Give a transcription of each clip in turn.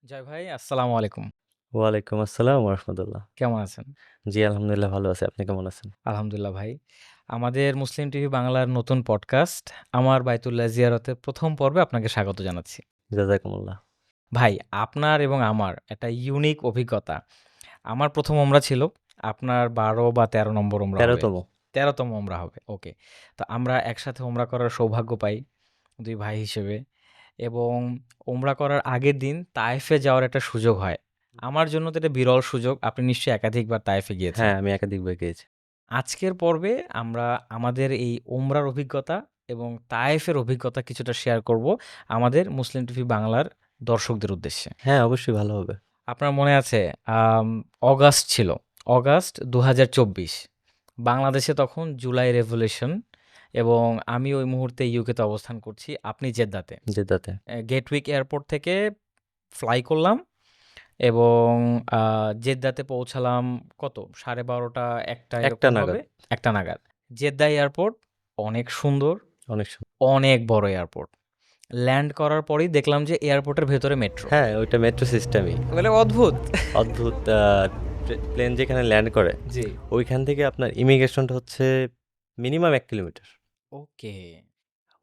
জয় ভাই, আসসালামু আলাইকুম। ওয়ালাইকুম আসসালাম রাহমাতুল্লাহ। কেমন আছেন? জি, আলহামদুলিল্লাহ ভালো আছি। আপনি কেমন আছেন? আলহামদুলিল্লাহ ভাই। আমাদের মুসলিম টিভি বাংলার নতুন পডকাস্ট আমার বাইতুল্লাহ জিয়ারতের ১ম পর্বে আপনাকে স্বাগত জানাচ্ছি। জাযাকুমুল্লাহ। ভাই, আপনার এবং আমার একটা ইউনিক অভিজ্ঞতা। আমার ১ম ওমরা ছিল। আপনার ১২ বা ১৩ নম্বর ওমরা ১৩ হবে। তম। ১৩তম ওমরা হবে। ওকে। তো আমরা একসাথে ওমরা করার সৌভাগ্য পাই ২ ভাই হিসেবে এবং ওমরা করার আগের দিন তায়েফে যাওয়ার একটা সুযোগ হয়। আমার জন্য তো এটা বিরল সুযোগ। আপনি নিশ্চয়ই একাধিকবার তায়েফে গিয়েছেন। হ্যাঁ, আমি একাধিকবার গিয়েছি। আজকের পর্বে আমরা আমাদের এই ওমরার অভিজ্ঞতা এবং তায়েফের অভিজ্ঞতা কিছুটা শেয়ার করব আমাদের মুসলিম টিভি বাংলার দর্শকদের উদ্দেশ্যে। হ্যাঁ, অবশ্যই ভালো হবে। আপনার মনে আছে আম অগাস্ট ছিল। অগাস্ট ২০২৪। বাংলাদেশে তখন জুলাই রেভলিউশন এবং আমি ওই মুহূর্তে ইউকেতে অবস্থান করছি। আপনি জেদ্দাতে। জেদ্দাতে। গেটউইক এয়ারপোর্ট থেকে ফ্লাই করলাম এবং জেদ্দাতে পৌঁছালাম কত? ১২:৩০ ১টা ১টা এরকম নাগাদ। হবে, ১টা নাগাদ। জেদ্দা এয়ারপোর্ট অনেক সুন্দর, অনেক অনেক বড় এয়ারপোর্ট। ল্যান্ড করার পরেই দেখলাম যে এয়ারপোর্টের ভেতরে মেট্রো। হ্যাঁ, ওইটা মেট্রো সিস্টেমই। মানে অদ্ভুত। অদ্ভুত প্লেন যেখানে ল্যান্ড করে, জি। ওইখান থেকে আপনার ইমিগ্রেশনটা হচ্ছে মিনিমাম ১ কিলোমিটার। ওকে।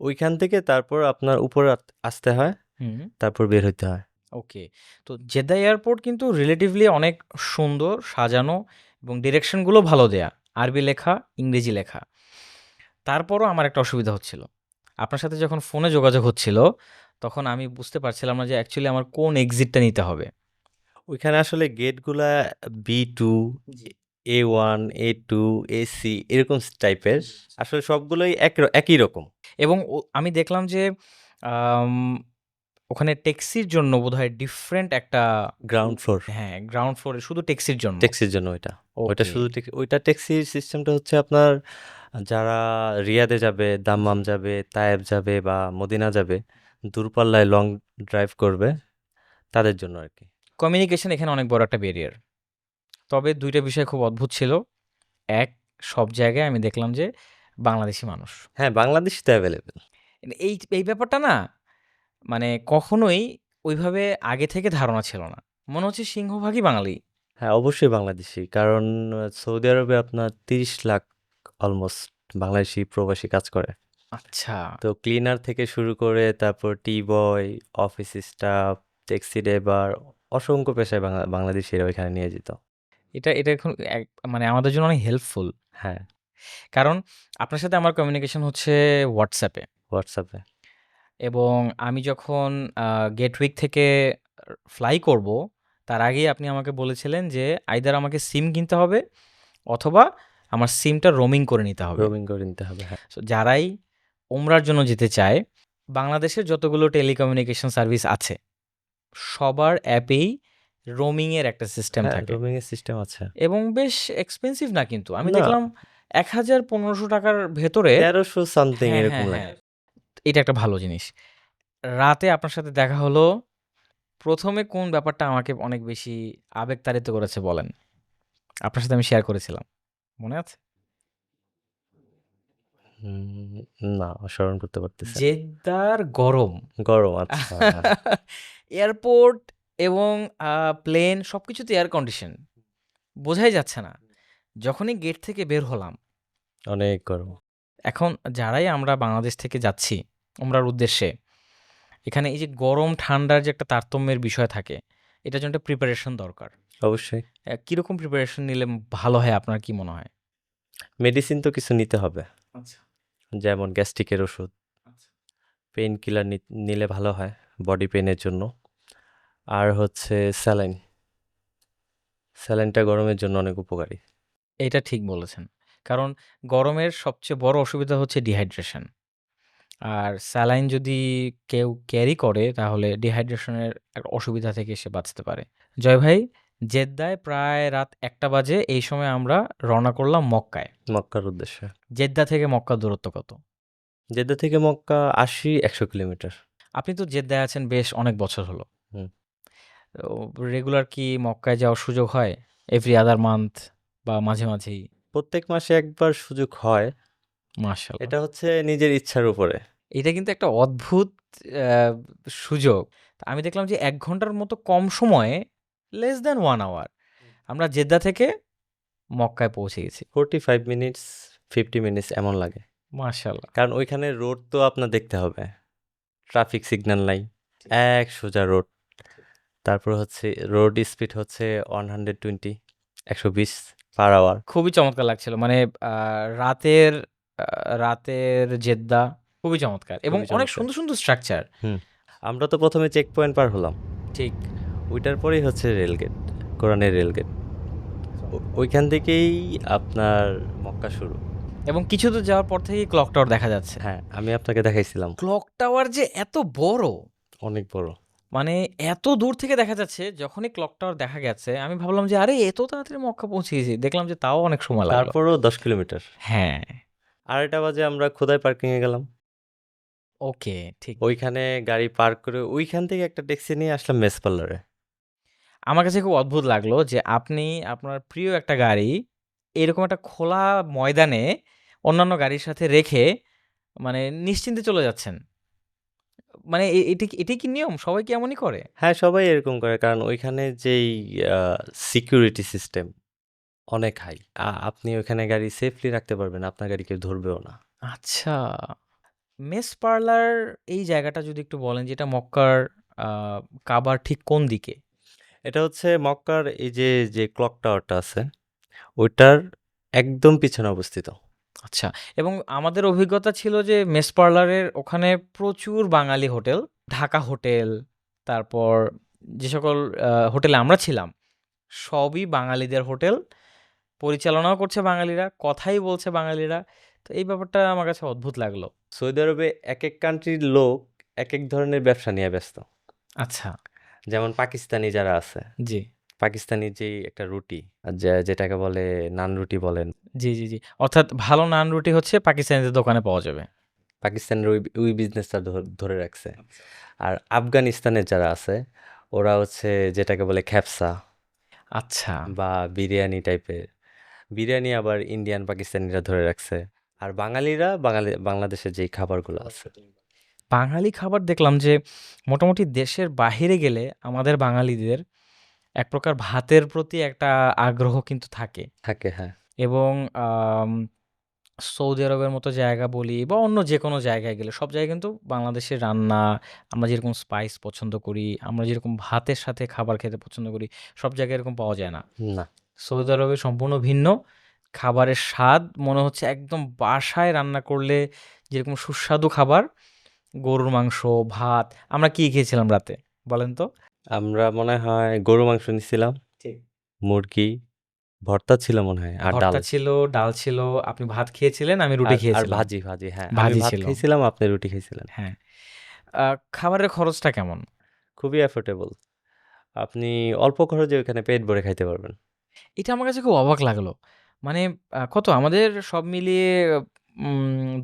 ওইখান থেকে তারপর আপনার উপরে আসতে হয়, হুম, তারপর বের হইতে হয়। ওকে। তো জেদ্দা এয়ারপোর্ট কিন্তু রিলেটিভলি অনেক সুন্দর, সাজানো এবং ডিরেকশনগুলো ভালো দেয়া। আরবি লেখা, ইংরেজি লেখা। তারপরও আমার একটা অসুবিধা হচ্ছিল। আপনার সাথে যখন ফোনে যোগাযোগ হচ্ছিল, তখন আমি বুঝতে পারছিলাম না যে অ্যাকচুয়ালি আমার কোন এক্সিটটা নিতে হবে। ওইখানে আসলে গেটগুলা B2, জি। A1, A2, AC এরকম টাইপের। আসলে সবগুলোই একই রকম। এবং আমি দেখলাম যে আম ওখানে ট্যাক্সির জন্য বোধহয় ডিফারেন্ট একটা গ্রাউন্ড ফ্লোর। হ্যাঁ, গ্রাউন্ড ফ্লোরে শুধু ট্যাক্সির জন্য। ট্যাক্সির জন্য ওইটা। ওইটা ওকে। শুধু ওইটা ট্যাক্সির সিস্টেমটা হচ্ছে আপনার যারা রিয়াদে যাবে, জি। দাম্মাম যাবে, তায়েব যাবে বা মদিনা যাবে, দূরপাল্লায় লং ড্রাইভ করবে তাদের জন্য আরকি। কমিউনিকেশন এখানে অনেক বড় একটা ব্যারিয়ার। তবে ২ টা বিষয় খুব অদ্ভুত ছিল। এক, সব জায়গায় আমি দেখলাম যে বাংলাদেশী মানুষ। হ্যাঁ, বাংলাদেশী তো এভেইলেবল। এই ব্যাপারটা না মানে কখনোই ওইভাবে আগে থেকে ধারণা ছিল না। মনে হচ্ছে সিংহভাগই বাঙালি। হ্যাঁ, অবশ্যই বাংলাদেশি। কারণ সৌদি আরবে আপনার ৩০ লাখ অলমোস্ট বাংলাদেশি প্রবাসী কাজ করে। আচ্ছা। তো ক্লিনার থেকে শুরু করে তারপর টি-বয়, অফিস স্টাফ, ট্যাক্সি ড্রাইভার অসংখ্য পেশায় বাংলাদেশীরা ওইখানে নিয়োজিত। এটা এখন মানে আমাদের জন্য অনেক হেল্পফুল। হ্যাঁ, কারণ আপনার সাথে আমার কমিউনিকেশন হচ্ছে WhatsApp এ হোয়াটসঅ্যাপে। এবং আমি যখন আ গেটউইক থেকে ফ্লাই করব, তার আগেই আপনি আমাকে বলেছিলেন যে আইদার আমাকে সিম কিনতে হবে অথবা আমার সিমটা রোমিং করে নিতে হবে। রোমিং করে নিতে হবে। হ্যাঁ, সো যারাই ওমরার জন্য যেতে চায়, বাংলাদেশের যতগুলো টেলিকমিউনিকেশন সার্ভিস আছে, সবার অ্যাপেই রোমিং এর একটা সিস্টেম হ্যাঁ, থাকে রোমিং এর সিস্টেম আছে। এবং বেশ এক্সপেনসিভ না কিন্তু। আমি না, দেখলাম ৳১,০০০-১,৫০০ ভেতরে ১৩০০ সামথিং হ্যাঁ, এরকম হ্যাঁ, হ্যাঁ। লাগে। এটা একটা ভালো জিনিস। রাতে আপনার সাথে দেখা হলো। ১ম এ কোন ব্যাপারটা আমাকে অনেক বেশি আবেগতাড়িত করেছে বলেন? আপনার সাথে আমি শেয়ার করেছিলাম। মনে আছে? হুম, না স্মরণ করতে পারতেছি না। জেদ্দার গরম। গরম আচ্ছা, হ্যাঁ, এয়ারপোর্ট এবং আ প্লেন সবকিছুতে এয়ার কন্ডিশন। বোঝাই যাচ্ছে না। যখনই গেট থেকে বের হলাম, অনেক গরম। এখন যারাই আমরা বাংলাদেশ থেকে যাচ্ছি উমরার উদ্দেশ্যে, এখানে এই যে গরম ঠান্ডার যে একটা তারতম্যের বিষয় থাকে, এটার জন্য একটা প্রিপারেশন দরকার। অবশ্যই। কিরকম প্রিপারেশন নিলে ভালো হয় আপনার কি মনে হয়? মেডিসিন তো কিছু নিতে হবে। আচ্ছা, যেমন গ্যাস্ট্রিকের ওষুধ, আচ্ছা। পেইন কিলার নিলে ভালো হয় বডি পেইনের জন্য। আর হচ্ছে স্যালাইন। স্যালাইনটা গরমের জন্য অনেক উপকারী। এটা ঠিক বলেছেন। কারণ গরমের সবচেয়ে বড় অসুবিধা হচ্ছে ডিহাইড্রেশন। আর স্যালাইন যদি কেউ ক্যারি করে তাহলে ডিহাইড্রেশনের একটা অসুবিধা থেকে সে বাঁচতে পারে। জয় ভাই, জেদ্দায় প্রায় রাত ১টা বাজে। এই সময় আমরা রওনা করলাম মক্কায়। মক্কার উদ্দেশ্যে। জেদ্দা থেকে মক্কার দূরত্ব কত? জেদ্দা থেকে মক্কা ৮০-১০০ কিলোমিটার। আপনি তো জেদ্দায় আছেন বেশ অনেক বছর হলো। হুম। তো রেগুলার কি মক্কায় যাওয়ার সুযোগ হয়? এভরি আদার মান্থ বা মাঝে, মাঝেই? প্রত্যেক মাসে একবার সুযোগ হয়। মাশাআল্লাহ। এটা হচ্ছে নিজের ইচ্ছার উপরে। এটা কিন্তু একটা অদ্ভুত আহ, সুযোগ। তা আমি দেখলাম যে 1 ঘন্টার মতো কম সময়ে, লেস দ্যান 1 আওয়ার, আমরা জেদ্দা থেকে মক্কায় পৌঁছে গেছি। 45 মিনিটস 50 মিনিটস এমন লাগে, মাশাল্লাহ। কারণ ওইখানে রোড তো আপনার দেখতে হবে, ট্রাফিক সিগন্যাল নাই, এক সোজা রোড। তারপর হচ্ছে রোড স্পিড হচ্ছে 120, 120 পার আওয়ার। খুবই চমৎকার লাগছিল, মানে রাতের রাতের জেদ্দা খুবই চমৎকার এবং খুবই অনেক চমৎকার। সুন্দর সুন্দর স্ট্রাকচার। হুম, আমরা তো প্রথমে চেক পয়েন্ট পার হলাম, ঠিক। ওইটার পরেই হচ্ছে রেলগেট, কোরআনের রেলগেট। ওইখান থেকেই আপনার মক্কা শুরু। এবং কিছু দূর যাওয়ার পর থেকেই ক্লক টাওয়ার দেখা যাচ্ছে। হ্যাঁ, আমি আপনাকে দেখাইছিলাম, ক্লক টাওয়ার যে এত বড়, অনেক বড়। মানে এত দূর থেকে দেখা যাচ্ছে। যখনই ক্লক টাওয়ার দেখা গেছে আমি ভাবলাম যে আরে এত তাড়াতাড়ি মক্কা পৌঁছে গেছি, দেখলাম যে তাও অনেক সময় লাগলো। তারপরও 10 কিলোমিটার। হ্যাঁ। 2:30 বাজে আমরা খোদাই পার্কিংয়ে গেলাম, ওকে, ঠিক। ওইখানে গাড়ি পার্ক করে ওইখান থেকে একটা ট্যাক্সি নিয়ে আসলাম মেস পার্লারে। আমার কাছে খুব অদ্ভুত লাগলো যে আপনি আপনার প্রিয় একটা গাড়ি এরকম একটা খোলা ময়দানে অন্যান্য গাড়ির সাথে রেখে মানে নিশ্চিন্তে চলে যাচ্ছেন। মানে এটাই কি নিয়ম? সবাই কি এমনই করে? হ্যাঁ, সবাই এরকম করে, কারণ ওইখানে যেই সিকিউরিটি সিস্টেম অনেক হাই। আপনি ওইখানে গাড়ি সেফলি রাখতে পারবেন, আপনার গাড়ি কেউ ধরবেও না। আচ্ছা। মেস পার্লার, এই জায়গাটা যদি একটু বলেন যে এটা মক্কার আহ, কাবার ঠিক কোন দিকে? এটা হচ্ছে মক্কার এই যে যে ক্লক টাওয়ারটা আছে ওইটার একদম পিছনে অবস্থিত। আচ্ছা। এবং আমাদের অভিজ্ঞতা ছিল যে মেস পার্লারের ওখানে প্রচুর বাঙালি হোটেল, ঢাকা হোটেল, তারপর যে সকল হোটেলে আমরা ছিলাম সবই বাঙালিদের হোটেল, পরিচালনাও করছে বাঙালিরা, কথাই বলছে বাঙালিরা। তো এই ব্যাপারটা আমার কাছে অদ্ভুত লাগলো। সৌদি আরবে এক এক কান্ট্রির লোক এক এক ধরনের ব্যবসা নিয়ে ব্যস্ত। আচ্ছা। যেমন পাকিস্তানি যারা আছে, জি পাকিস্তানি যেই একটা রুটি, যেটাকে বলে নান রুটি বলেন, জি জি জি। অর্থাৎ ভালো নান রুটি হচ্ছে পাকিস্তানিদের দোকানে পাওয়া যাবে। পাকিস্তানের ওই ওই বিজনেসটা ধরে রাখছে। আর আফগানিস্তানের যারা আছে ওরা হচ্ছে যেটাকে বলে খ্যাপসা আচ্ছা। বা বিরিয়ানি টাইপের। বিরিয়ানি আবার ইন্ডিয়ান পাকিস্তানিরা ধরে রাখছে। আর বাঙালিরা বাংলাদেশের যেই খাবারগুলো আছে বাঙালি খাবার দেখলাম যে মোটামুটি দেশের বাহিরে গেলে আমাদের বাঙালিদের এক প্রকার ভাতের প্রতি একটা আগ্রহ কিন্তু থাকে। থাকে, হ্যাঁ। এবং আম, সৌদি আরবের মতো জায়গা বলি বা অন্য যে কোনো জায়গায় গেলে সব জায়গায় কিন্তু বাংলাদেশের রান্না, আমরা যেরকম স্পাইস পছন্দ করি, আমরা যেরকম ভাতের সাথে খাবার খেতে পছন্দ করি, সব জায়গায় এরকম পাওয়া যায় না। না, সৌদি আরবে সম্পূর্ণ ভিন্ন। খাবারের স্বাদ মনে হচ্ছে একদম বাসায় রান্না করলে যেরকম সুস্বাদু খাবার। গরুর মাংস, ভাত। আমরা কি খেয়েছিলাম রাতে বলেন তো? আমরা মনে হয় গরু মাংস নিছিলাম, ঠিক। মুরগি, ভর্তা ছিল মনে হয়, আর ডাল। ভর্তা ছিল, ডাল ছিল, আপনি ভাত খেয়েছিলেন, আমি রুটি আর আর খেয়েছিলাম। ভাজি, ভাজি, হ্যাঁ। আমি ভাজি ভাত ছিল। খাইছিলাম, আপনি রুটি খাইছিলেন। হ্যাঁ। খাবারের খরচটা কেমন? খুবই অ্যাফোর্ডেবল। আপনি অল্প খরচে ওখানে পেট ভরে খাইতে পারবেন। এটা আমার কাছে খুব অবাক লাগলো। মানে কত আমাদের সব মিলিয়ে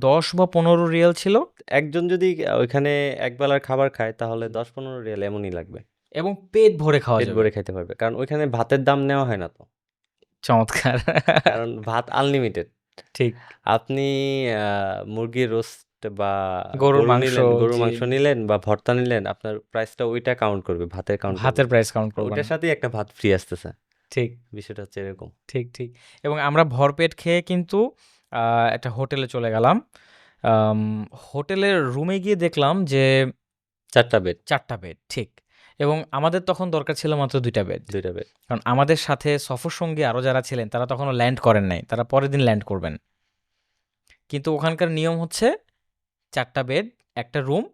১০ বা ১৫ রিয়াল ছিল একজন যদি ওইখানে একবেলার খাবার খায় তাহলে 10-15 রিয়াল এমনই লাগবে। এবং পেট ভরে খাওয়া পেট যাবে। ভরে খাইতে পারবে। কারণ ওইখানে ভাতের দাম নেওয়া হয় না তো। চমৎকার! কারণ ভাত আনলিমিটেড। ঠিক। আপনি আ মুরগির রোস্ট বা গরুর মাংস, গরুর জি। মাংস নিলেন বা ভর্তা নিলেন, আপনার প্রাইসটা ওইটা কাউন্ট করবে, ভাতের কাউন্ট করবে ভাতের না। প্রাইস কাউন্ট করবে ওইটার না। সাথেই একটা ভাত ফ্রি আসতেছে। ঠিক, বিষয়টা হচ্ছে এরকম। ঠিক, ঠিক। এবং আমরা ভরপেট খেয়ে কিন্তু আ একটা হোটেলে চলে গেলাম। আম হোটেলের রুমে গিয়ে দেখলাম যে ৪ টা বেড, ৪ টা বেড, ঠিক। এবং আমাদের তখন দরকার ছিল মাত্র ২ টা বেড। ২ টা বেড। কারণ আমাদের সাথে সফরসঙ্গী আরও যারা ছিলেন তারা তখনও ল্যান্ড করেন নাই। তারা পরের দিন ল্যান্ড করবেন। কিন্তু ওখানকার নিয়ম হচ্ছে ৪ টা বেড, একটা রুম,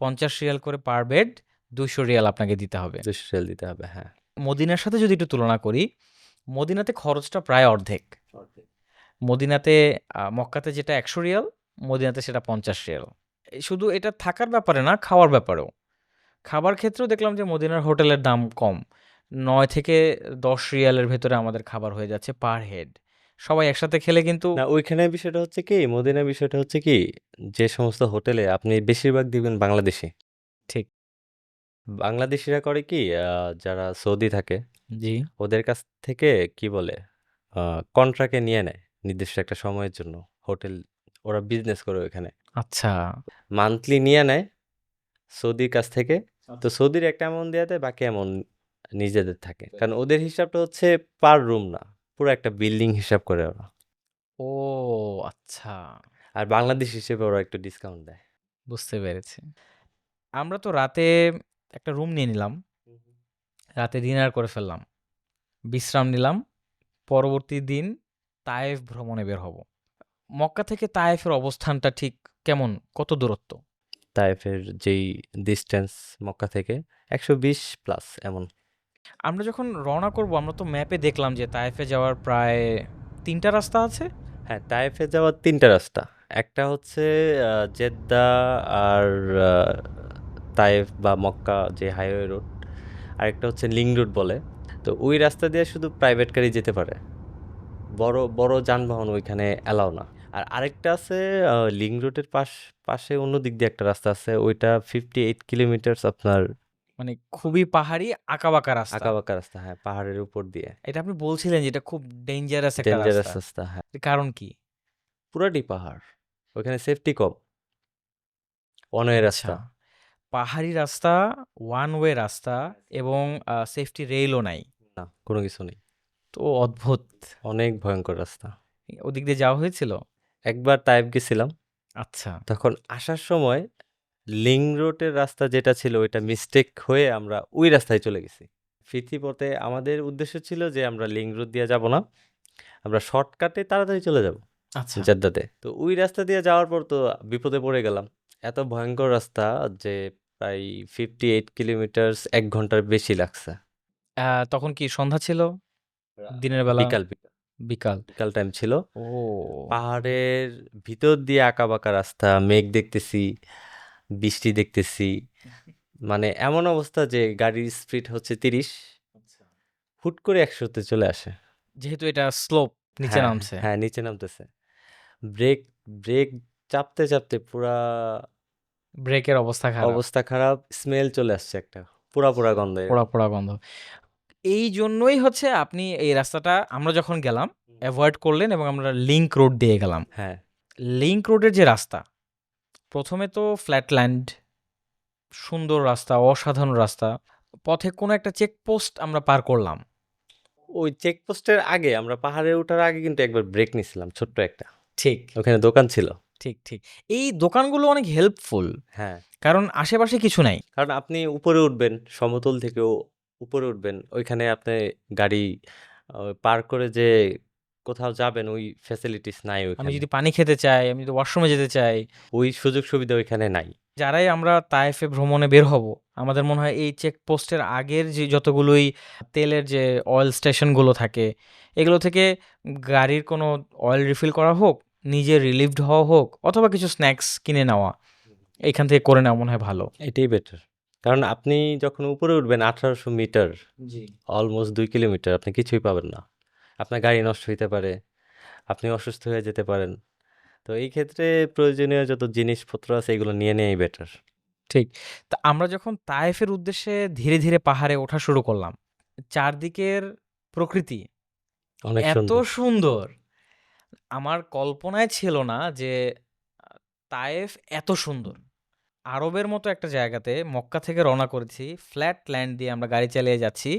৫০ রিয়াল করে পার বেড, ২০০ রিয়াল আপনাকে দিতে হবে। ২০০ রিয়াল দিতে হবে, হ্যাঁ। মদিনার সাথে যদি একটু তুলনা করি, মদিনাতে খরচটা প্রায় অর্ধেক। মদিনাতে মক্কাতে যেটা ১০০ রিয়াল, মদিনাতে সেটা ৫০ রিয়াল। শুধু এটা থাকার ব্যাপারে না, খাওয়ার ব্যাপারেও। খাবার ক্ষেত্রেও দেখলাম যে মদিনার হোটেলের দাম কম। ৯ থেকে ১০ রিয়ালের ভেতরে আমাদের খাবার হয়ে যাচ্ছে পার হেড। সবাই একসাথে খেলে কিন্তু না, ওইখানে বিষয়টা হচ্ছে কি, মদিনার বিষয়টা হচ্ছে কি, যে সমস্ত হোটেলে আপনি বেশিরভাগ দিবেন বাংলাদেশী। ঠিক। বাংলাদেশীরা করে কি, যারা সৌদি থাকে জি। ওদের কাছ থেকে কি বলে কন্ট্রাক্টে নিয়ে নেয় নির্দিষ্ট একটা সময়ের জন্য হোটেল, ওরা বিজনেস করে ওখানে। আচ্ছা। মান্থলি নিয়ে নেয় সৌদির কাছ থেকে। তো সৌদির একটা অ্যামাউন্ট দেয়া দেয়, বাকি অ্যামাউন্ট নিজেদের থাকে। কারণ ওদের হিসাবটা হচ্ছে পার রুম না, পুরো একটা বিল্ডিং হিসাব করে ওরা। ও আচ্ছা, আর বাংলাদেশ হিসেবে ওরা একটু ডিসকাউন্ট দেয়। বুঝতে পেরেছি। আমরা তো রাতে একটা রুম নিয়ে নিলাম। রাতে ডিনার করে ফেললাম। বিশ্রাম নিলাম। পরবর্তী দিন তায়েফ ভ্রমণে বের হব। মক্কা থেকে তায়েফের অবস্থানটা ঠিক কেমন? কত দূরত্ব? তায়েফের যেই ডিসটেন্স মক্কা থেকে 120 প্লাস এমন। আমরা যখন রওনা করব আমরা তো ম্যাপে দেখলাম যে তায়েফে যাওয়ার প্রায় ৩ টা রাস্তা আছে। হ্যাঁ, তায়েফে যাওয়ার ৩ টা রাস্তা। একটা হচ্ছে জেদ্দা আর আ তায়েফ বা মক্কা যে হাইওয়ে রোড। আরেকটা হচ্ছে লিংক রোড বলে। তো ওই রাস্তা দিয়ে শুধু প্রাইভেট গাড়ি যেতে পারে। বড় যানবাহন ওইখানে অ্যালাও না। আর আরেকটা আছে লিংক রোডের পাশে অন্য দিক দিয়ে একটা রাস্তা আছে। ওইটা 58 কিলোমিটারস আপনার মানে খুবই পাহাড়ি আঁকাবাঁকা রাস্তা। আঁকাবাঁকা রাস্তা। হ্যাঁ, পাহাড়ের উপর দিয়ে। এটা আপনি বলছিলেন যে এটা খুব ডেঞ্জারাস একটা ডেঞ্জারাস রাস্তা। রাস্তা, হ্যাঁ। এর কারণ কি? পুরাটাই পাহাড়। ওইখানে সেফটি কম। ওয়ান ওয়ে আচ্ছা। রাস্তা। পাহাড়ি রাস্তা, ওয়ান ওয়ে রাস্তা এবং সেফটি রেইলও নাই। না, কোনো কিছু নেই। তো অদ্ভুত। অনেক ভয়ঙ্কর রাস্তা। ওদিক দিয়ে যাওয়া হয়েছিল? একবার তায়েফ গেছিলাম। আচ্ছা। তখন আসার সময় লিংক রোডের রাস্তা যেটা ছিল ওইটা মিস্টেক হয়ে আমরা ওই রাস্তায় চলে গেছি। ফিরতি পথে আমাদের উদ্দেশ্য ছিল যে আমরা লিংক রোড দিয়ে যাব না। আমরা শর্টকাটে তাড়াতাড়ি চলে যাব আচ্ছা। জেদ্দাতে। তো ওই রাস্তা দিয়ে যাওয়ার পর তো বিপদে পড়ে গেলাম। এত ভয়ঙ্কর রাস্তা যে প্রায় 58 কিলোমিটারস ১ ঘন্টার বেশি লাগছে। তখন কি সন্ধ্যা ছিল? দিনের বেলা? বিকাল বিকাল। বিকাল টাইম ছিল। ও! পাহাড়ের ভিতর দিয়ে আঁকাবাঁকা রাস্তা, মেঘ দেখতেছি, বৃষ্টি দেখতেছি। মানে এমন অবস্থা যে গাড়ির স্পিড হচ্ছে ৩০, আচ্ছা। হুট করে ১০০ তে চলে আসে। যেহেতু এটা স্লোপ নিচে হ্যাঁ, নামছে। হ্যাঁ, নিচে নামতেছে। ব্রেক ব্রেক চাপতে পুরা ব্রেকের অবস্থা খারাপ। অবস্থা খারাপ। স্মেল চলে আসছে একটা। পোড়া গন্ধ পোড়া, এরকম। পোড়া গন্ধ। এই জন্যই হচ্ছে আপনি এই রাস্তাটা আমরা যখন গেলাম এভয়েড করলেন এবং আমরা লিংক রোড দিয়ে গেলাম। হ্যাঁ, লিংক রোডের যে রাস্তা, ১ম এ তো ফ্ল্যাটল্যান্ড, সুন্দর রাস্তা, অসাধারণ রাস্তা। পথে কোনো একটা চেকপোস্ট আমরা পার করলাম। ওই চেকপোস্টের আগে আমরা পাহাড়ে ওঠার আগে কিন্তু একবার ব্রেক নিছিলাম ছোট্ট একটা। ঠিক, ওখানে দোকান ছিল। ঠিক। এই দোকানগুলো অনেক হেল্পফুল। হ্যাঁ। কারণ আশেপাশে কিছু নাই। কারণ আপনি উপরে উঠবেন, সমতল থেকেও উপরে উঠবেন। ওইখানে আপনি গাড়ি পার করে যে কোথাও যাবেন ওই ফ্যাসিলিটিস নাই আমি ওইখানে। যদি পানি খেতে চাই, আমি যদি ওয়াশরুমে যেতে চাই, ওই সুযোগ সুবিধা ওইখানে নাই। যারাই আমরা তায়েফে ভ্রমণে বের হব, আমাদের মনে হয় এই চেকপোস্টের আগের যে যতগুলোই তেলের যে অয়েল স্টেশনগুলো থাকে, এগুলো থেকে গাড়ির কোনো অয়েল রিফিল করা হোক, নিজে রিলিভড হওয়া হোক অথবা কিছু স্ন্যাক্স কিনে নেওয়া, এইখান থেকে করে নেওয়া মনে হয় ভালো। এটাই বেটার। কারণ আপনি যখন উপরে উঠবেন ১৮০০ মিটার, জি। অলমোস্ট ২ কিলোমিটার আপনি কিছুই পাবেন না। আপনার গাড়ি নষ্ট হইতে পারে, আপনি অসুস্থ হয়ে যেতে পারেন। তো এই ক্ষেত্রে প্রয়োজনীয় যত জিনিসপত্র আছে এগুলো নিয়ে নেয়াই বেটার। ঠিক। তা আমরা যখন তায়েফের উদ্দেশ্যে ধীরে, ধীরে পাহাড়ে ওঠা শুরু করলাম, চারদিকের প্রকৃতি অনেক এত সুন্দর। সুন্দর! আমার কল্পনায় ছিল না যে আ তায়েফ এত সুন্দর। আরবের মতো একটা জায়গাতে মক্কা থেকে রওনা করেছি। ফ্ল্যাট ল্যান্ড দিয়ে আমরা গাড়ি চালিয়ে যাচ্ছি।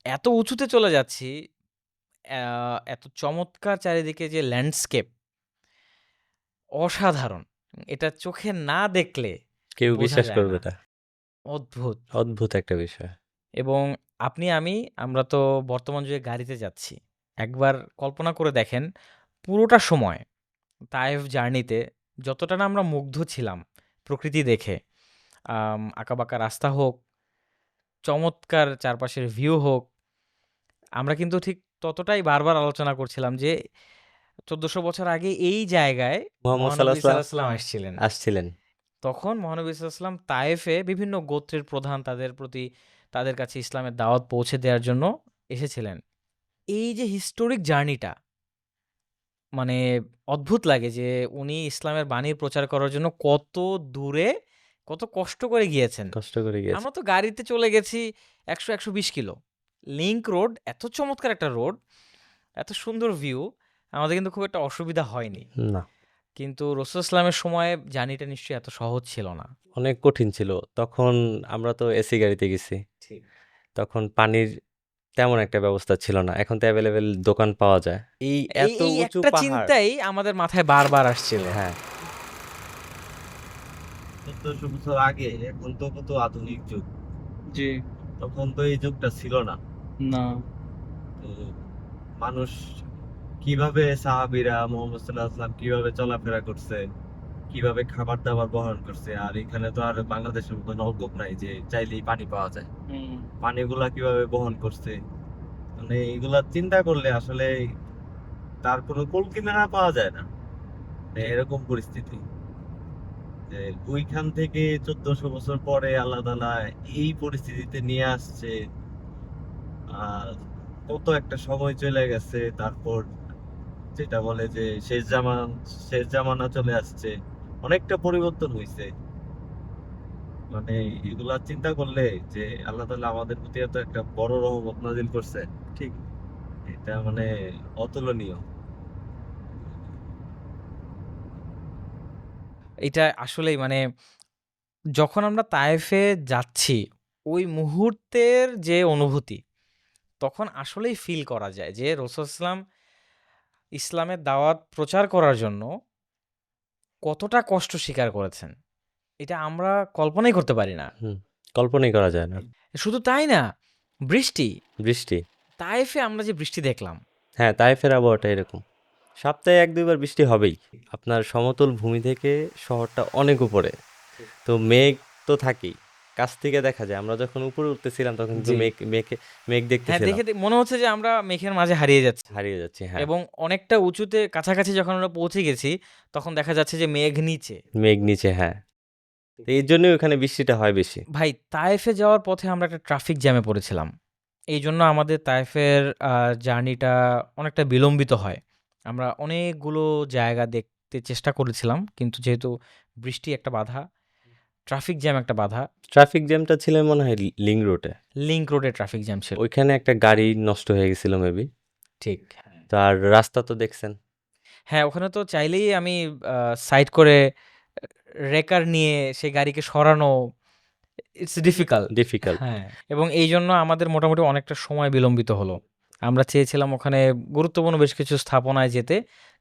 এত উঁচুতে চলে যাচ্ছি, এত চমৎকার চারিদিকে যে ল্যান্ডস্কেপ অসাধারণ। এটা চোখে না দেখলে কেউ বোঝা বিশ্বাস যায় করবে না। না। অদ্ভুত। অদ্ভুত একটা বিষয়। এবং আমরা তো বর্তমান যুগে গাড়িতে যাচ্ছি। একবার কল্পনা করে দেখেন পুরোটা সময় তায়েফ জার্নিতে যতটা না আমরা মুগ্ধ ছিলাম প্রকৃতি দেখে, আঁকাবাঁকা রাস্তা হোক, চমৎকার চারপাশের ভিউ হোক, আমরা কিন্তু ঠিক ততটাই বারবার আলোচনা করছিলাম যে ১৪০০ বছর আগে এই জায়গায় মুহাম্মদ মহানবী সাল্লাল্লাহু সাল্লাল্লাহু আলাইহি ওয়াসাল্লাম আসছিলেন। আসছিলেন। তখন মহানবী সাল্লাল্লাহু আলাইহি ওয়াসাল্লাম তায়েফে বিভিন্ন গোত্রের প্রধান তাদের কাছে ইসলামের দাওয়াত পৌঁছে দেওয়ার জন্য এসেছিলেন। এই যে হিস্টোরিক জার্নিটা মানে অদ্ভুত লাগে যে উনি ইসলামের বাণীর প্রচার করার জন্য কত দূরে, কত কষ্ট করে গিয়েছেন। কষ্ট করে গিয়েছে। আমরা তো গাড়িতে চলে গেছি ১০০-১২০ কিলো। লিংক রোড এত চমৎকার একটা রোড, এত সুন্দর ভিউ, আমাদের কিন্তু খুব একটা অসুবিধা হয়নি। না। কিন্তু রাসূল সাল্লাল্লাহু আলাইহি ওয়াসাল্লামের সময়ে জার্নিটা নিশ্চয়ই এত সহজ ছিল না। অনেক কঠিন ছিল। তখন আমরা তো এসি গাড়িতে গেছি। ঠিক। তখন পানির তেমন একটা ব্যবস্থা ছিল না। এখন তো এভেইলেবল দোকান পাওয়া যায়। এই এই এত এই উঁচু একটা পাহাড় চিন্তাই আমাদের মাথায় বারবার আসছিল। হ্যাঁ, 1400 বছর আগে, এখন তো কত আধুনিক যুগ। জি। তখন তো এই যুগটা ছিল না। না। তো মানুষ কিভাবে, সাহাবীরা মুহাম্মদ সাল্লাল্লাহু আলাইহি ওয়াসাল্লাম কিভাবে চলাফেরা করছে, কিভাবে খাবার দাবার বহন করছে, আর এখানে তো আর বাংলাদেশের মতো নলকূপ নাই যে চাইলেই পানি পাওয়া যায়। হুম। পানিগুলা কিভাবে বহন করছে, মানে এগুলা চিন্তা করলে আসলে তার কোনো কুল কিনারা পাওয়া যায় না। মানে এরকম পরিস্থিতি যে ওইখান থেকে 1400 বছর পরে আল্লাহ তাআলা এই পরিস্থিতিতে নিয়ে আসছে। আর কত একটা সময় চলে গেছে, তারপর যেটা বলে যে শেষ জামানা চলে আসছে, অনেকটা পরিবর্তন হয়েছে। মানে এগুলা চিন্তা করলে যে আল্লাহ তাআলা আমাদের প্রতি এত একটা বড় রহমত নাজিল করছে, ঠিক। এটা মানে অতুলনীয়। এটা আসলেই মানে যখন আমরা তায়েফে যাচ্ছি, ওই মুহূর্তের যে অনুভূতি, তখন আসলেই ফিল করা যায় যে রাসূল সাল্লাল্লাহু আলাইহি ওয়াসাল্লাম ইসলামের দাওয়াত প্রচার করার জন্য কতটা কষ্ট স্বীকার করেছেন। এটা আমরা কল্পনাই করতে পারি না। হুম, কল্পনাই করা যায় না। শুধু তাই না, বৃষ্টি। বৃষ্টি। তায়েফে আমরা যে বৃষ্টি দেখলাম, হ্যাঁ, তাইফের আবহাওয়াটা এরকম। সপ্তাহে ১-২ বার বৃষ্টি হবেই। আপনার সমতল ভূমি থেকে শহরটা অনেক উপরে। তো মেঘ তো থাকেই। কাছ থেকে দেখা যায়। আমরা যখন উপরে উঠতেছিলাম তখন কিন্তু জি। মেঘ হ্যাঁ, দেখতেছিলাম। দেখে মনে হচ্ছে যে আমরা মেঘের মাঝে হারিয়ে যাচ্ছি। হারিয়ে যাচ্ছি, হ্যাঁ। এবং অনেকটা উঁচুতে কাছাকাছি যখন আমরা পৌঁছে গেছি, তখন দেখা যাচ্ছে যে মেঘ নিচে। মেঘ নিচে, হ্যাঁ। তো এই জন্যই ওখানে বৃষ্টিটা হয় বেশি। ভাই, তায়েফে যাওয়ার পথে আমরা একটা ট্রাফিক জ্যামে পড়েছিলাম। এইজন্য আমাদের তায়েফের জার্নিটা অনেকটা বিলম্বিত হয়। আমরা অনেকগুলো জায়গা দেখতে চেষ্টা করেছিলাম, কিন্তু যেহেতু বৃষ্টি একটা বাধা, ট্রাফিক জ্যাম একটা বাধা, ট্রাফিক জ্যামটা ছিল মনে হয় লিংক রোডে। লিংক রোডে ট্রাফিক জ্যাম ছিল। ওইখানে একটা গাড়ি নষ্ট হয়ে গেছিল মেবি। ঠিক। তো আর রাস্তা তো দেখছেন। হ্যাঁ, ওখানে তো চাইলেই আমি সাইড করে রেকার নিয়ে সেই গাড়িকে সরানো, ইটস ডিফিকাল্ট। ডিফিকাল্ট। হ্যাঁ, এবং এইজন্য আমাদের মোটামুটি অনেকটা সময় বিলম্বিত হলো। আমরা চেয়েছিলাম ওখানে গুরুত্বপূর্ণ বেশ কিছু স্থাপনায় যেতে,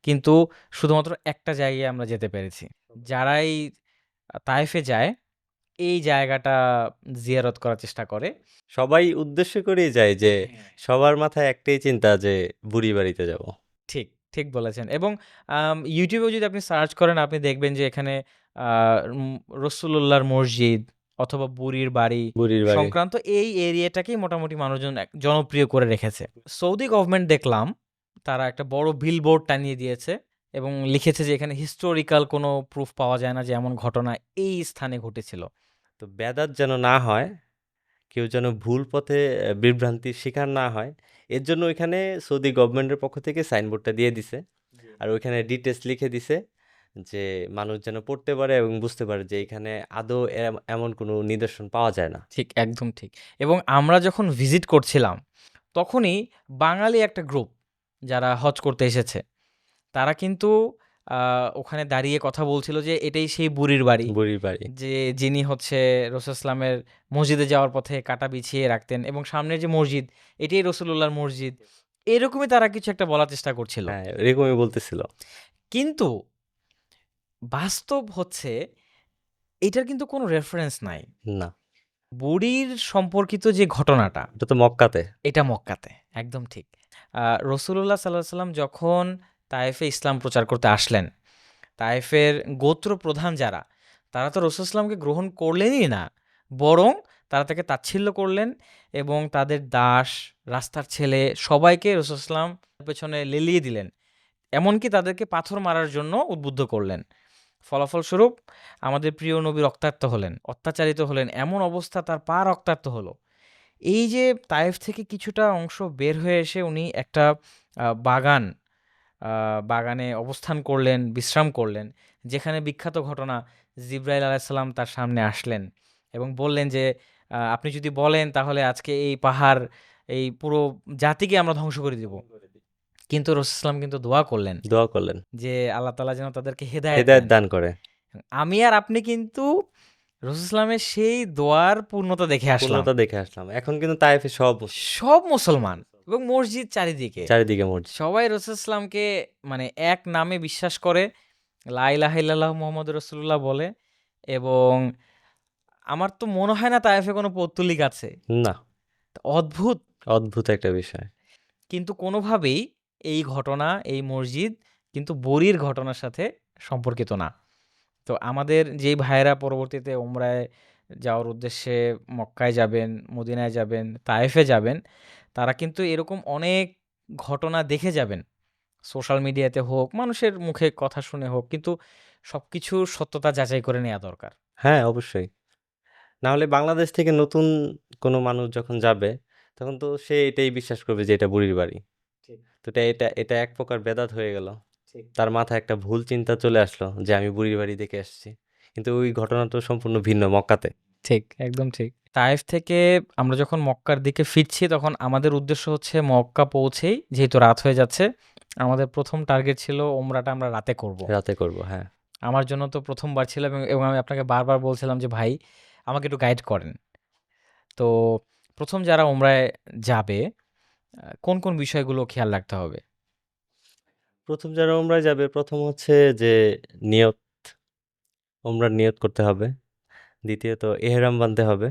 কিন্তু শুধুমাত্র একটা জায়গায় আমরা যেতে পেরেছি। যারাই তায়েফে যায়, এই জায়গাটা জিয়ারত করার চেষ্টা করে। সবাই উদ্দেশ্য করেই যায় যে সবার মাথায় একটাই চিন্তা যে বুড়ি বাড়িতে যাব। ঠিক, ঠিক বলেছেন। এবং ইউটিউবেও যদি আপনি সার্চ করেন, আপনি দেখবেন যে এখানে আ উম রসুলুল্লাহর মসজিদ অথবা বুড়ির বাড়ি বুড়ির বাড়ি। সংক্রান্ত এই এরিয়াটাকেই মোটামুটি মানুষজন জনপ্রিয় করে রেখেছে। সৌদি গভর্নমেন্ট দেখলাম তারা একটা বড় বিলবোর্ড টানিয়ে দিয়েছে এবং লিখেছে যে এখানে হিস্টোরিক্যাল কোনো প্রুফ পাওয়া যায় না যে এমন ঘটনা এই স্থানে ঘটেছিল। তো ব্যাদাত যেন না হয়, কেউ যেন ভুল পথে বিভ্রান্তির শিকার না হয়, এর জন্য ওইখানে সৌদি গভর্নমেন্টের পক্ষ থেকে সাইনবোর্ডটা দিয়ে দিছে। আর ওইখানে ডিটেলস লিখে দিছে যে মানুষ যেন পড়তে পারে এবং বুঝতে পারে যে এখানে আদৌ এমন কোনো নিদর্শন পাওয়া যায় না। ঠিক, একদম ঠিক। এবং আমরা যখন ভিজিট করছিলাম, তখনই বাঙালি একটা গ্রুপ যারা হজ করতে এসেছে, তারা কিন্তু আ ওখানে দাঁড়িয়ে কথা বলছিল যে এটাই সেই বুড়ির বাড়ি। বুড়ির বাড়ি। যে যিনি হচ্ছে রাসূল সাল্লামের মসজিদে যাওয়ার পথে কাঁটা বিছিয়ে রাখতেন এবং সামনের যে মসজিদ, এটাই রাসূলুল্লাহর মসজিদ। এরকমই তারা কিছু একটা বলার চেষ্টা করছিল। হ্যাঁ, এরকমই বলতেছিল। কিন্তু বাস্তব হচ্ছে এটার কিন্তু কোনো রেফারেন্স নাই। না, বুড়ির সম্পর্কিত যে ঘটনাটা, এটা তো মক্কাতে। এটা মক্কাতে, একদম ঠিক। রাসূলুল্লাহ সাল্লাল্লাহু আলাইহি ওয়াসাল্লাম যখন তায়েফে ইসলাম প্রচার করতে আসলেন, তায়েফের গোত্র প্রধান যারা, তারা তো রাসূল সাল্লামকে গ্রহণ করলেনই না, বরং তারা তাকে তাচ্ছিল্য করলেন এবং তাদের দাস, রাস্তার ছেলে সবাইকে রাসূল সাল্লাম পেছনে লেলিয়ে দিলেন। এমনকি তাদেরকে পাথর মারার জন্য উদ্বুদ্ধ করলেন। ফলাফলস্বরূপ আমাদের প্রিয় নবী রক্তাক্ত হলেন, অত্যাচারিত হলেন, এমন অবস্থা তার পা রক্তাক্ত হলো। এই যে তায়েফ থেকে কিছুটা অংশ বের হয়ে এসে উনি একটা বাগান বাগানে অবস্থান করলেন, বিশ্রাম করলেন, যেখানে বিখ্যাত ঘটনা জিবরাইল আলাইহিসসালাম তার সামনে আসলেন এবং বললেন যে আপনি যদি বলেন তাহলে আজকে এই পাহাড়, এই পুরো জাতিকে আমরা ধ্বংস করে দিব। কিন্তু রাসূল সাল্লাল্লাহু কিন্তু দোয়া করলেন দোয়া করলেন। যে আল্লাহ তাআলা যেন তাদেরকে হেদায়েত হেদায়েত দেন। দান করে। আমি আর আপনি কিন্তু রাসূল সাল্লাল্লাহু সেই দোয়ার পূর্ণতা দেখে আসলাম। পূর্ণতা দেখে আসলাম। এখন কিন্তু তায়েফে সব মুসলমান। সব মুসলমান এবং মসজিদ চারিদিকে। চারিদিকে মসজিদ। সবাই রাসূল সাল্লাল্লাহুকে মানে এক নামে বিশ্বাস করে, লা ইলাহা ইল্লাল্লাহু মুহাম্মাদুর রাসূলুল্লাহ বলে এবং আমার তো মনে হয় না তায়েফে কোনো পৌত্তলিক আছে। না, অদ্ভুত। অদ্ভুত একটা বিষয়। কিন্তু কোনোভাবেই এই ঘটনা, এই মসজিদ কিন্তু বরির ঘটনার সাথে সম্পর্কিত না। তো আমাদের যেই ভাইয়েরা পরবর্তীতে উমরায় যাওয়ার উদ্দেশ্যে মক্কায় যাবেন, মদিনায় যাবেন, তায়েফে যাবেন, তারা কিন্তু এরকম অনেক ঘটনা দেখে যাবেন। সোশ্যাল মিডিয়াতে হোক, মানুষের মুখে কথা শুনে হোক, কিন্তু সবকিছুর সত্যতা যাচাই করে নেয়া দরকার। হ্যাঁ, অবশ্যই। না হলে বাংলাদেশ থেকে নতুন কোনো মানুষ যখন যাবে, তখন তো সে এটাই বিশ্বাস করবে যে এটা বুড়ির বাড়ি। ঠিক, তো এটা এক প্রকার বেদাত হয়ে গেল। ঠিক। তার মাথায় একটা ভুল চিন্তা চলে আসলো যে আমি বুড়ির বাড়ি দেখে আসছি। কিন্তু ওই ঘটনা তো সম্পূর্ণ ভিন্ন মক্কাতে। ঠিক, একদম ঠিক। তায়েফ থেকে আমরা যখন মক্কার দিকে ফিরছি তখন আমাদের উদ্দেশ্য হচ্ছে মক্কা পৌঁছেই যেহেতু রাত হয়ে যাচ্ছে, আমাদের ১ম টার্গেট ছিল ওমরাটা আমরা রাতে করব। রাতে করব, হ্যাঁ। আমার জন্য তো ১ম বার ছিল এবং আমি আপনাকে বারবার বলছিলাম যে, "ভাই আমাকে একটু গাইড করেন।" তো ১ম যারা ওমরায় যাবে কোন বিষয়গুলো খেয়াল রাখতে হবে? ১ম যারা উমরায় যাবে, ১ম হচ্ছে যে নিয়ত, উমরার নিয়ত করতে হবে। দ্বিতীয়ত এহরাম বাঁধতে হবে।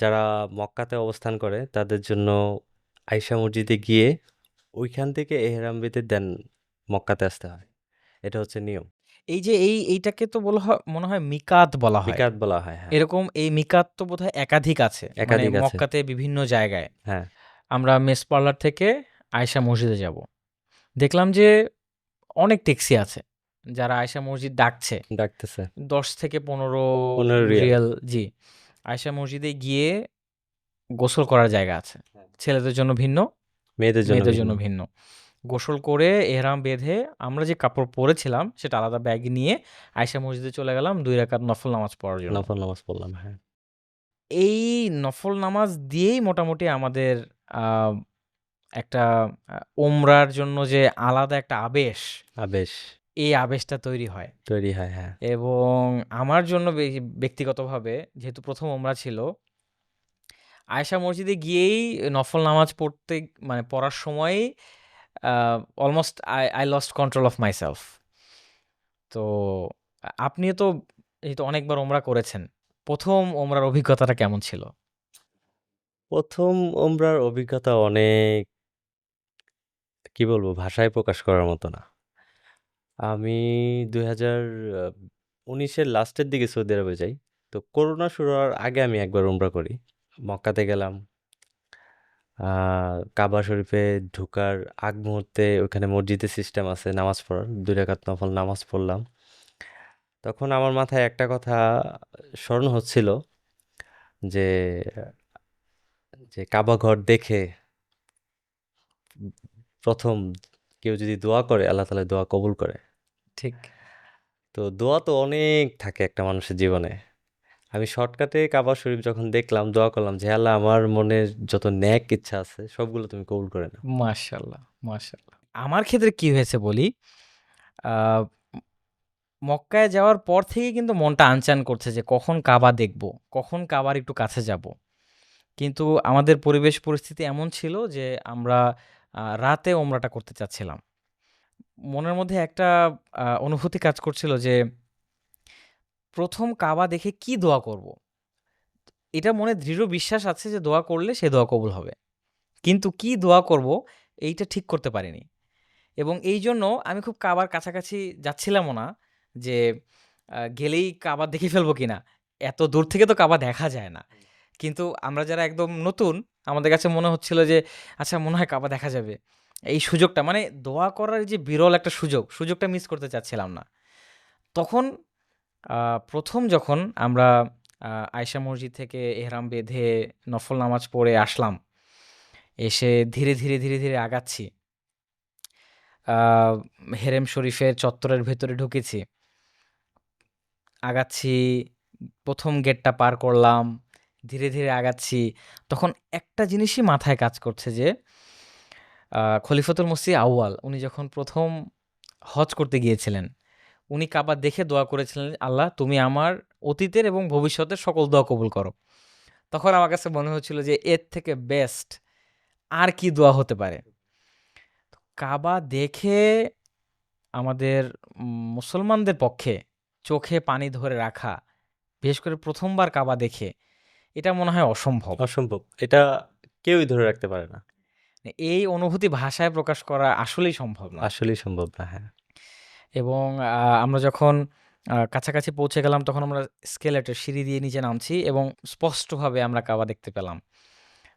যারা মক্কাতে অবস্থান করে তাদের জন্য আইসা মসজিদে গিয়ে ওইখান থেকে এহরাম বেঁধে দেন মক্কাতে আসতে হয়। এটা হচ্ছে নিয়ম। এই যে এইটাকে তো মনে হয় মিকাত বলা হয়। মিকাত বলা হয়, হ্যাঁ। এরকম এই মিকাত তো বোধহয় একাধিক আছে। মানে একাধিক আছে। মক্কাতে বিভিন্ন জায়গায়। হ্যাঁ, আমরা মেস পার্লার থেকে আয়েশা মসজিদে যাব। দেখলাম যে অনেক ট্যাক্সি আছে। যারা আয়েশা মসজিদ ডাকছে। ডাকতেছে। ১০ থেকে ১৫ 15 রিয়াল। রিয়াল জি। আয়েশা মসজিদে গিয়ে গোসল করার জায়গা আছে। ছেলেদের জন্য ভিন্ন, মেয়েদের জন্য মেয়েদের ভিন্ন। জন্য ভিন্ন। গোসল করে এহরাম বেঁধে আমরা যে কাপড় পরেছিলাম সেটা আলাদা ব্যাগে নিয়ে আয়েশা মসজিদে চলে গেলাম ২ রাকাত নফল নামাজ পড়ার জন্য। নফল নামাজ পড়লাম, হ্যাঁ। এই নফল নামাজ দিয়েই মোটামুটি আমাদের আ একটা আ ওমরার জন্য যে আলাদা একটা আবেশ, আবেশ এই আবেশটা তৈরি হয়। তৈরি হয়, হ্যাঁ। এবং আমার জন্য ব্যক্তিগতভাবে যেহেতু ১ম ওমরা ছিল, আয়েশা মসজিদে গিয়েই নফল নামাজ পড়তে মানে পড়ার সময়ই আ almost I lost control of myself. তো আপনিও তো এই তো অনেকবার ওমরা করেছেন। ১ম ওমরার অভিজ্ঞতাটা কেমন ছিল? ১ম ওমরার অভিজ্ঞতা অনেক, কি বলবো, ভাষায় প্রকাশ করার মতো না। আমি ২০১৯ এর লাস্টের দিকে সৌদি আরবে যাই। তো করোনা শুরু হওয়ার আগে আমি একবার উমরা করি। মক্কাতে গেলাম। আ কাবা শরীফে ঢুকার আগ মুহূর্তে ওখানে মসজিদে সিস্টেম আছে নামাজ পড়ার। ২ রাকাত নফল নামাজ পড়লাম। তখন আমার মাথায় একটা কথা স্মরণ হচ্ছিল যে, কাবা ঘর দেখে ১ম কেউ যদি দোয়া করে আল্লাহ তাআলা দোয়া কবুল করে। ঠিক। তো দোয়া তো অনেক থাকে একটা মানুষের জীবনে। আমি শর্টকাটে কাবা শরীফ যখন দেখলাম দোয়া করলাম যে, হে আল্লাহ আমার মনের যত নেক ইচ্ছা আছে সবগুলো তুমি কবুল করে নাও। মাশাআল্লাহ, মাশাআল্লাহ। আমার ক্ষেত্রে কি হয়েছে বলি। আ মক্কায় যাওয়ার পর থেকেই কিন্তু মনটা আনচান করছে যে কখন কাবা দেখব, কখন কাবার একটু কাছে যাব। কিন্তু আমাদের পরিবেশ পরিস্থিতি এমন ছিল যে আমরা রাতে ওমরাটা করতে চাচ্ছিলাম। মনের মধ্যে একটা অনুভূতি কাজ করছিল যে ১ম কাবা দেখে কি দোয়া করব? এটা মনে দৃঢ় বিশ্বাস আছে যে দোয়া করলে সে দোয়া কবুল হবে। কিন্তু কি দোয়া করব এইটা ঠিক করতে পারিনি। এবং এইজন্য আমি খুব কাবার কাছাকাছি যাচ্ছিলামও না যে গেলেই কাবা দেখে ফেলবো কিনা। এত দূর থেকে তো কাবা দেখা যায় না। কিন্তু আমরা যারা একদম নতুন আমাদের কাছে মনে হচ্ছিল যে আচ্ছা মনে হয় কাবা দেখা যাবে। এই সুযোগটা মানে দোয়া করার যে বিরল একটা সুযোগটা মিস করতে চাচ্ছিলাম না। তখন ১ম যখন আমরা আয়েশা মসজিদ থেকে এহরাম বেঁধে নফল নামাজ পড়ে আসলাম। এসে ধীরে ধীরে আগাচ্ছি। আ হেরেম শরীফের চত্বরের ভেতরে ঢুকেছি। আগাচ্ছি, ১ম গেটটা পার করলাম। ধীরে আগাচ্ছি। তখন একটা জিনিসই মাথায় কাজ করছে যে খলিফাতুল মসিহ আউয়াল উনি যখন প্রথম হজ করতে গিয়েছিলেন, উনি কাবা দেখে দোয়া করেছিলেন, আল্লাহ তুমি আমার অতীতের এবং ভবিষ্যতের সকল দোয়া কবুল করো। তখন আমার কাছে মনে হচ্ছিল যে এর থেকে বেস্ট আর কি দোয়া হতে পারে। কাবা দেখে আমাদের মুসলমানদের পক্ষে চোখে পানি ধরে রাখা, বিশেষ করে প্রথমবার কাবা দেখে, এটা মনে হয় অসম্ভব। অসম্ভব, এটা কেউই ধরে রাখতে পারে না, এই অনুভূতি ভাষায় প্রকাশ করা আসলেই সম্ভব না। আসলেই সম্ভব না। হ্যাঁ, এবং আমরা যখন কাছাকাছি পৌঁছে গেলাম তখন আমরা স্কেলেটর সিঁড়ি দিয়ে নিচে নামছি এবং স্পষ্টভাবে আমরা কাবা দেখতে পেলাম।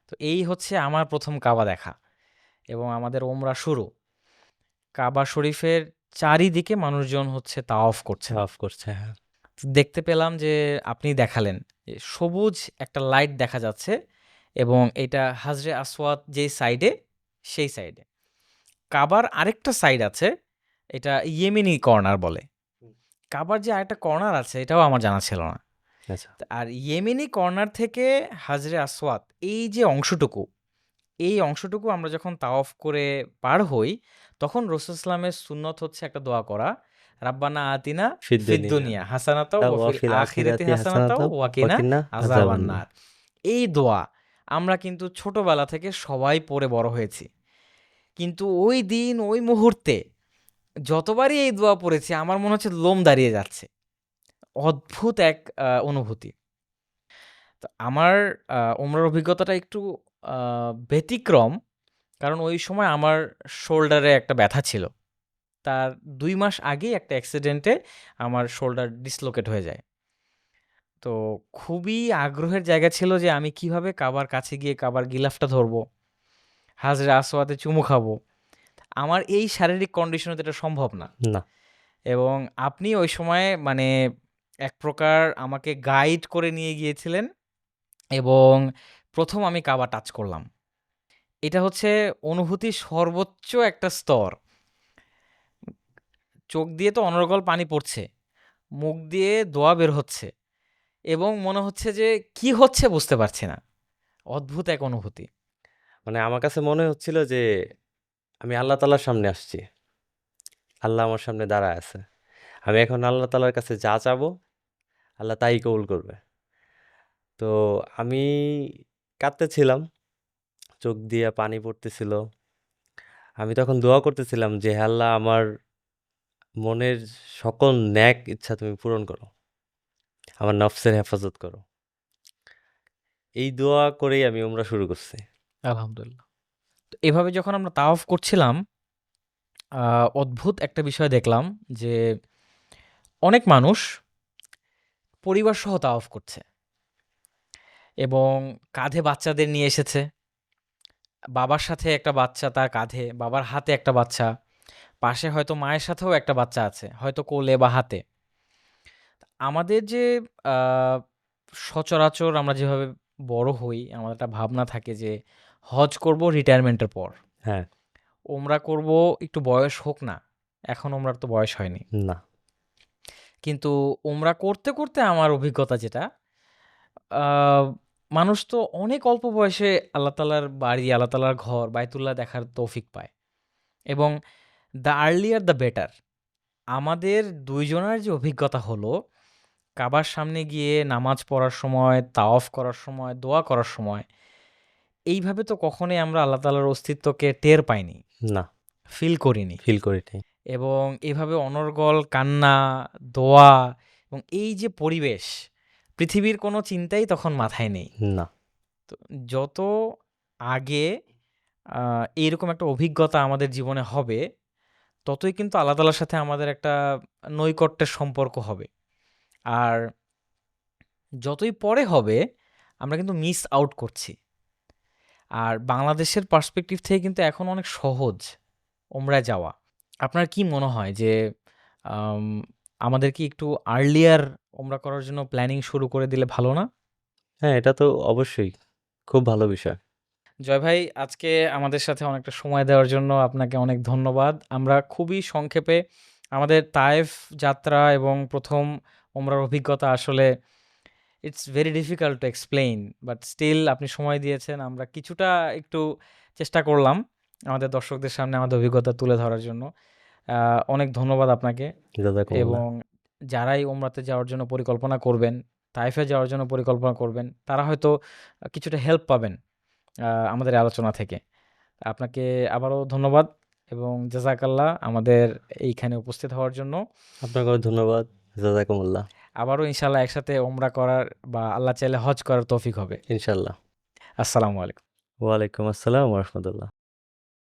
তো এই হচ্ছে আমার প্রথম কাবা দেখা এবং আমাদের ওমরা শুরু। কাবা শরীফের চারিদিকে মানুষজন হচ্ছে তাওয়াফ করছেন। অফ করছে। হ্যাঁ, দেখতে পেলাম যে আপনি দেখালেন যে সবুজ একটা লাইট দেখা যাচ্ছে এবং এটা হাজরে আসওয়াদ যেই সাইডে, সেই সাইডে কাবার আরেকটা সাইড আছে, এটা ইয়েমেনি কর্নার বলে। কাবার যে আরেকটা কর্নার আছে এটাও আমার জানা ছিল না। আচ্ছা, আর ইয়েমেনি কর্নার থেকে হাজরে আসওয়াদ এই যে অংশটুকু, এই অংশটুকু আমরা যখন তাওয়াফ করে পার হই তখন রাসূল ইসলামের সুন্নত হচ্ছে একটা দোয়া করা, রাব্বানা আতিনা ফিদ ফিদ দুনিয়া দুনিয়া হাসানাতাও ওয়া ফিল ওয়াফিল আখিরাতি আখিরাতি হাসানাতাও হাসানাতাও ওয়া কিনা ওয়াকিনা আযাবান আযাবান নার। নার। এই দোয়া আমরা কিন্তু ছোটবেলা থেকে সবাই পড়ে বড় হয়েছি, কিন্তু ওই দিন ওই মুহূর্তে যতবারই এই দোয়া পড়েছি আমার মনে হচ্ছে লোম দাঁড়িয়ে যাচ্ছে। অদ্ভুত এক অনুভূতি। তো আমার উমরার অভিজ্ঞতাটা একটু আ ব্যতিক্রম। কারণ ওই সময় আমার শোল্ডারে একটা ব্যথা ছিল। তার ২ মাস আগেই একটা অ্যাক্সিডেন্টে আমার শোল্ডার ডিসলোকেট হয়ে যায়। তো খুবই আগ্রহের জায়গা ছিল যে আমি কিভাবে কাবার কাছে গিয়ে কাবার গিলাফটা ধরবো, হাজরে আসওয়াদে চুমু খাবো। আমার এই শারীরিক কন্ডিশনে তো এটা সম্ভব না। না, এবং আপনি ওই সময়ে মানে এক প্রকার আমাকে গাইড করে নিয়ে গিয়েছিলেন এবং ১ম আমি কাবা টাচ করলাম। এটা হচ্ছে অনুভূতির সর্বোচ্চ একটা স্তর। চোখ দিয়ে তো অনর্গল পানি পড়ছে, মুখ দিয়ে দোয়া বের হচ্ছে এবং মনে হচ্ছে যে কি হচ্ছে বুঝতে পারছি না। অদ্ভুত এক অনুভূতি। মানে আমার কাছে মনে হচ্ছিল যে আমি আল্লাহ তাআলার সামনে আসছি। আল্লাহ আমার সামনে দাঁড়ায় আছে। আমি এখন আল্লাহ তাআলার কাছে যা চাবো, আল্লাহ তাই কবুল করবে। তো আমি কাঁদতেছিলাম, চোখ দিয়ে পানি পড়তেছিল। আমি তখন দোয়া করতেছিলাম যে, হে আল্লাহ আমার মনের সকল ন্যাক ইচ্ছা তুমি পূরণ করো। আমার নফসের হেফাজত করো। এই দোয়া করেই আমি উমরা শুরু করছি। আলহামদুলিল্লাহ। তো এভাবে যখন আমরা তাওয়াফ করছিলাম, আ অদ্ভুত একটা বিষয় দেখলাম যে অনেক মানুষ পরিবারসহ তাওয়াফ করছে এবং কাঁধে বাচ্চাদের নিয়ে এসেছে। বাবার সাথে একটা বাচ্চা তার কাঁধে, বাবার হাতে একটা বাচ্চা, পাশে হয়তো মায়ের সাথেও একটা বাচ্চা আছে, হয়তো কোলে বা হাতে। আমাদের যে আ সচরাচর আমরা যেভাবে বড় হই, আমাদের একটা ভাবনা থাকে যে হজ করব রিটায়ারমেন্টের পর। হ্যাঁ, ওমরা করব একটু বয়স হোক না। এখন ওমরার তো বয়স হয়নি। না, কিন্তু ওমরা করতে, করতে আমার অভিজ্ঞতা যেটা, আ মানুষ তো অনেক অল্প বয়সে আল্লাহ তাআলার বাড়ি, আল্লাহ তাআলার ঘর, বায়তুল্লাহ দেখার তৌফিক পায় এবং দ্য আর্লিয়ার দ্য বেটার। আমাদের ২ জনের যে অভিজ্ঞতা হলো, কাবার সামনে গিয়ে নামাজ পড়ার সময়, তাওয়াফ করার সময়, দোয়া করার সময়, এইভাবে তো কখনোই আমরা আল্লাহ তাআলার অস্তিত্বকে টের পাইনি, না, ফিল করিনি। ফিল করি নাই। এবং এভাবে অনর্গল কান্না, দোয়া এবং এই যে পরিবেশ, পৃথিবীর কোনো চিন্তাই তখন মাথায় নেই। না, তো যত আগে আ এইরকম একটা অভিজ্ঞতা আমাদের জীবনে হবে, ততই কিন্তু আল্লাহ তাআলার সাথে আমাদের একটা নৈকট্যের সম্পর্ক হবে। আর যতই পরে হবে, আমরা কিন্তু মিস আউট করছি। আর বাংলাদেশের পার্সপেক্টিভ থেকে কিন্তু এখন অনেক সহজ ওমরায় যাওয়া। আপনার কি মনে হয় যে আম আমাদের কি একটু আর্লিয়ার ওমরা করার জন্য প্ল্যানিং শুরু করে দিলে ভালো না? হ্যাঁ, এটা তো অবশ্যই খুব ভালো বিষয়। জয় ভাই, আজকে আমাদের সাথে অনেকটা সময় দেওয়ার জন্য আপনাকে অনেক ধন্যবাদ। আমরা খুবই সংক্ষেপে আমাদের তায়েফ যাত্রা এবং ১ম ওমরার অভিজ্ঞতা আসলে it's very difficult to explain, but still আপনি সময় দিয়েছেন। আমরা কিছুটা একটু চেষ্টা করলাম আমাদের দর্শকদের সামনে আমাদের অভিজ্ঞতা তুলে ধরার জন্য। অনেক ধন্যবাদ আপনাকে। জাযাকুমুল্লাহ। এবং যারাই উমরাতে যাওয়ার জন্য পরিকল্পনা করবেন, তায়েফে যাওয়ার জন্য পরিকল্পনা করবেন, তারা হয়তো কিছুটা হেল্প পাবেন আমাদের এই আলোচনা থেকে। আপনাকে আবারও ধন্যবাদ এবং জাযাকাল্লাহ আমাদের এইখানে উপস্থিত হওয়ার জন্য। আপনাকেও ধন্যবাদ। জাযাকুমুল্লাহ। আবারও ইনশাআল্লাহ একসাথে উমরা করার বা আল্লাহ চাইলে হজ করার তৌফিক হবে। ইনশাআল্লাহ। আসসালামু আলাইকুম। ওয়ালাইকুম আসসালাম ওয়া রাহমাতুল্লাহ।